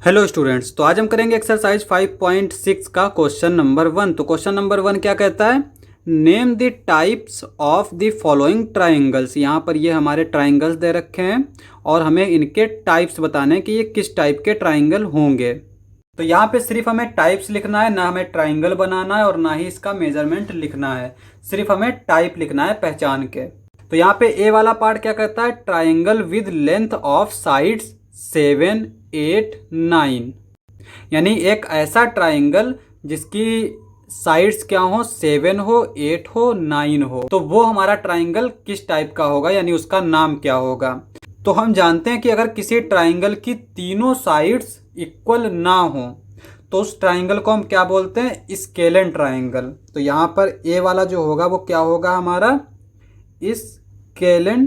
Hello students, तो आज हम करेंगे एक्सरसाइज 5.6 का क्वेश्चन नंबर 1। तो क्वेश्चन नंबर 1 क्या कहता है? Name the types of the following triangles. यहाँ पर ये हमारे ट्राइंगल्स दे रखे हैं और हमें इनके टाइप्स बताने हैं कि ये किस टाइप के ट्राइंगल होंगे। तो यहाँ पे सिर्फ हमें टाइप्स लिखना है, ना हमें ट्राइंगल बनाना है और ना ही इसका मेजरमेंट लिखना है। सिर्फ हमें टाइप लिखना है पहचान के। तो यहाँ पे ए वाला पार्ट क्या कहता है? Triangle with length of sides 7, 8, 9। यानी एक ऐसा ट्राइंगल जिसकी साइड्स क्या हो, 7 हो, 8 हो, 9 हो, तो वो हमारा ट्राइंगल किस टाइप का होगा, यानी उसका नाम क्या होगा। तो हम जानते हैं कि अगर किसी ट्राइंगल की तीनों साइड्स इक्वल ना हो तो उस ट्राइंगल को हम क्या बोलते हैं? Scalene triangle. तो यहाँ पर ए वाला जो होगा वो क्या होगा हमारा? Scalene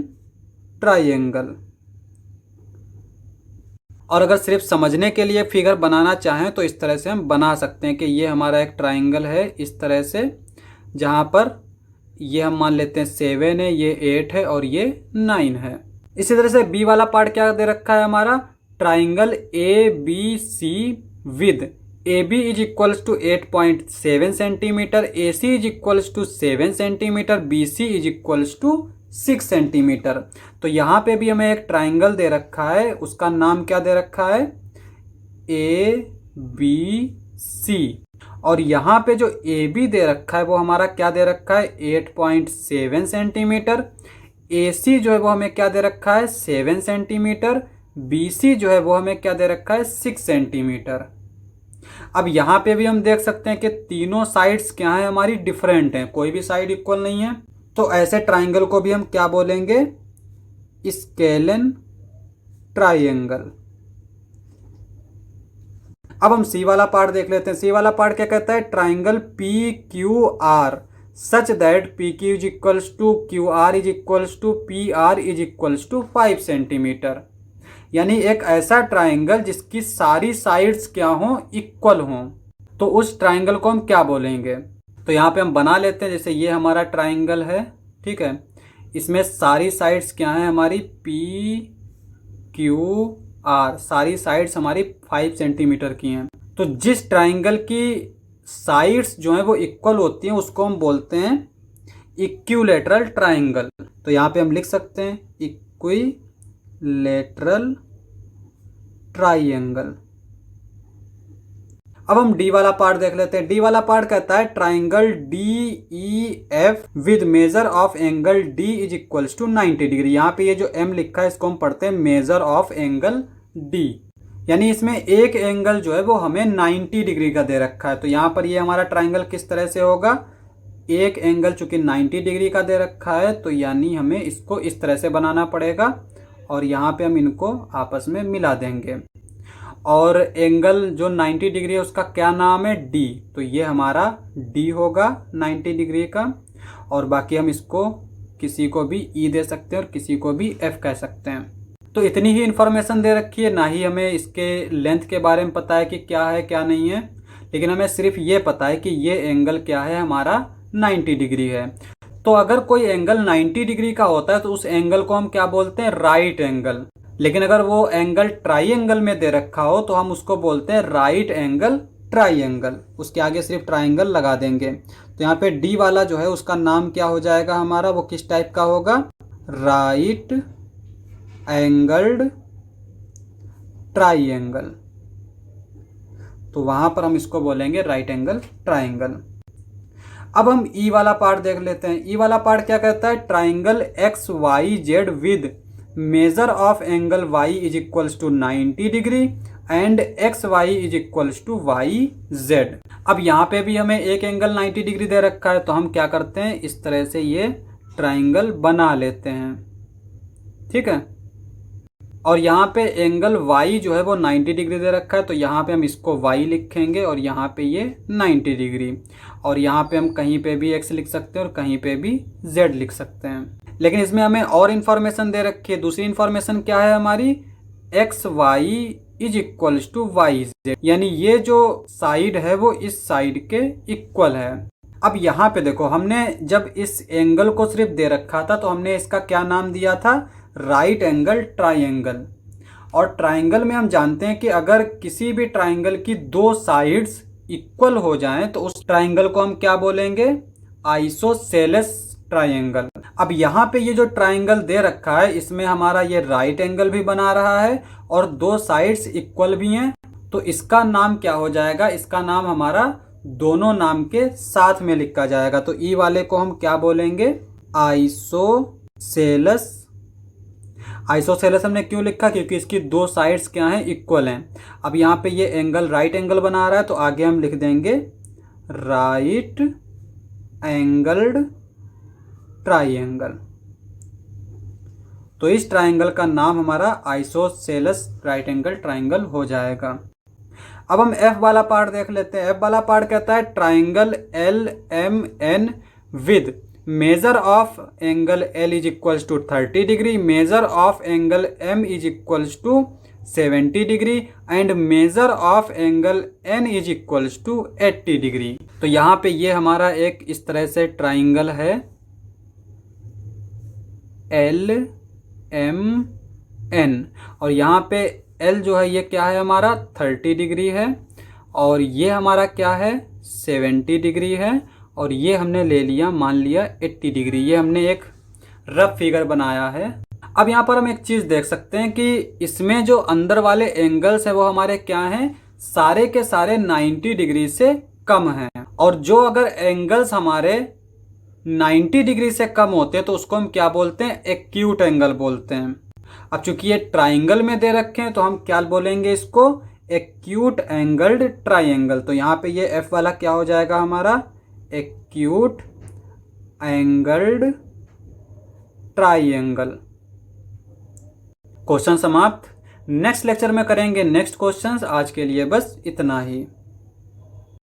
triangle. और अगर सिर्फ समझने के लिए फिगर बनाना चाहें तो इस तरह से हम बना सकते हैं कि ये हमारा एक ट्राइंगल है इस तरह से, जहाँ पर ये हम मान लेते हैं 7 है, ये 8 है और ये 9 है। इसी तरह से बी वाला पार्ट क्या दे रखा है हमारा? Triangle A B C with A B is equals to 8.7 centimetre, A C is equals to 7 centimetre, B C is equals to 6 centimetre. तो यहाँ पे भी हमें एक ट्राइंगल दे रखा है, उसका नाम क्या दे रखा है? A B C. और यहाँ पे जो ए बी दे रखा है वो हमारा क्या दे रखा है? 8.7 सेंटीमीटर। ए सी जो है वो हमें क्या दे रखा है? 7 सेंटीमीटर। बी सी जो है वो हमें क्या दे रखा है? 6 सेंटीमीटर। अब यहाँ पे भी हम देख सकते हैं कि तीनों साइड्स क्या है हमारी? डिफरेंट हैं, कोई भी साइड इक्वल नहीं है। तो ऐसे ट्राइंगल को भी हम क्या बोलेंगे? Scalene triangle. अब हम सी वाला पार्ट देख लेते हैं। सी वाला पार्ट क्या कहता है? Triangle P Q R such that P Q is equals to Q R is equals to P R is equals to 5 centimetre. यानी एक ऐसा ट्राइंगल जिसकी सारी साइड्स क्या हो? इक्वल हो, तो उस ट्राइंगल को हम क्या बोलेंगे? तो यहाँ पे हम बना लेते हैं। जैसे ये हमारा ट्राइंगल है, ठीक है, इसमें सारी साइड्स क्या है हमारी? पी क्यू आर, सारी साइड्स हमारी 5 सेंटीमीटर की हैं। तो जिस ट्राइंगल की साइड्स जो है वो इक्वल होती हैं उसको हम बोलते हैं इक्विलैटरल ट्राइंगल। तो यहाँ पे हम लिख सकते हैं इक्विलैटरल ट्राइंगल। अब हम डी वाला पार्ट देख लेते हैं। डी वाला पार्ट कहता है triangle D E F with measure of angle D is equals to 90 degree. यहाँ पे ये जो एम लिखा है इसको हम पढ़ते हैं मेजर ऑफ एंगल डी, यानी इसमें एक एंगल जो है वो हमें 90 डिग्री का दे रखा है। तो यहाँ पर ये हमारा ट्राइंगल किस तरह से होगा? एक एंगल चूंकि 90 डिग्री का दे रखा है तो यानी हमें इसको इस तरह से बनाना पड़ेगा और यहाँ पे हम इनको आपस में मिला देंगे। और एंगल जो 90 डिग्री है उसका क्या नाम है? डी। तो ये हमारा डी होगा 90 डिग्री का। और बाकी हम इसको किसी को भी ई दे सकते हैं और किसी को भी एफ कह सकते हैं। तो इतनी ही इन्फॉर्मेशन दे रखी है, ना ही हमें इसके लेंथ के बारे में पता है कि क्या है क्या नहीं है, लेकिन हमें सिर्फ ये पता है कि ये एंगल क्या है हमारा? 90 डिग्री है। तो अगर कोई एंगल 90 डिग्री का होता है तो उस एंगल को हम क्या बोलते हैं? Right angle. लेकिन अगर वो एंगल ट्राइंगल में दे रखा हो तो हम उसको बोलते हैं राइट एंगल ट्राइंगल। उसके आगे सिर्फ ट्राइंगल लगा देंगे। तो यहाँ पे डी वाला जो है उसका नाम क्या हो जाएगा हमारा? वो किस टाइप का होगा? Right angled triangle. तो वहां पर हम इसको बोलेंगे राइट एंगल ट्राइंगल। अब हम ई वाला पार्ट देख लेते हैं। ई वाला पार्ट क्या कहता है? Triangle X Y Z with measure of angle y is equals to 90 degree and X Y is equals to Y Z. अब यहाँ पे भी हमें एक एंगल 90 डिग्री दे रखा है तो हम क्या करते हैं? इस तरह से ये ट्राइंगल बना लेते हैं, ठीक है। और यहाँ पे एंगल y जो है वो 90 डिग्री दे रखा है तो यहाँ पे हम इसको y लिखेंगे और यहाँ पे ये 90 डिग्री। और यहाँ पे हम कहीं पे भी x लिख सकते हैं और कहीं पे भी z लिख सकते हैं। लेकिन इसमें हमें और इन्फॉर्मेशन दे रखी है। दूसरी इन्फॉर्मेशन क्या है हमारी? X Y is equals to Y Z, यानी ये जो साइड है वो इस साइड के इक्वल है। अब यहाँ पे देखो, हमने जब इस एंगल को सिर्फ दे रखा था तो हमने इसका क्या नाम दिया था? Right angle triangle. और ट्राइंगल में हम जानते हैं कि अगर किसी भी ट्राइंगल की दो साइड्स इक्वल हो जाएं तो उस ट्राइंगल को हम क्या बोलेंगे, आइसोसेलेस ट्राइंगल। अब यहाँ पे ये जो ट्राइंगल दे रखा है इसमें हमारा ये राइट एंगल भी बना रहा है और दो साइड्स इक्वल भी हैं, तो इसका नाम क्या हो जाएगा, इसका नाम हमारा दोनों नाम के साथ में लिखा जाएगा। तो ई वाले को हम क्या बोलेंगे, आइसोसेलस। आइसोसेलस हमने क्यों लिखा, क्योंकि इसकी दो साइड्स क्या हैं, इक्वल हैं। अब यहाँ पे ये एंगल राइट एंगल बना रहा है तो आगे हम लिख देंगे राइट एंगल्ड ट्राइंगल। तो इस ट्राइंगल का नाम हमारा आइसोसेलस राइट एंगल ट्राइंगल हो जाएगा। अब हम एफ वाला पार्ट देख लेते हैं। एफ वाला पार्ट कहता है triangle L M N with measure of angle L is equals to 30 degree, measure of angle M is equals to 70 degree and measure of angle N is equals to 80 degree. तो यहाँ पे ये हमारा एक इस तरह से ट्राइंगल है एल एम एन, और यहाँ पे एल जो है ये क्या है हमारा 30 डिग्री है और ये हमारा क्या है 70 डिग्री है, और ये हमने ले लिया मान लिया 80 डिग्री। ये हमने एक रफ फिगर बनाया है। अब यहाँ पर हम एक चीज देख सकते हैं कि इसमें जो अंदर वाले एंगल्स है वो हमारे क्या हैं, सारे के सारे 90 डिग्री से कम हैं, और जो अगर एंगल्स हमारे 90 डिग्री से कम होते हैं तो उसको हम क्या बोलते हैं, एक्यूट एंगल बोलते हैं। अब चूंकि ये ट्राइंगल में दे रखे हैं तो हम क्या बोलेंगे इसको, एक्यूट एंगल्ड ट्राइंगल। तो यहाँ पे ये एफ वाला क्या हो जाएगा हमारा, एक्यूट एंगल्ड ट्राइंगल। क्वेश्चन समाप्त। नेक्स्ट लेक्चर में करेंगे नेक्स्ट क्वेश्चंस। आज के लिए बस इतना ही।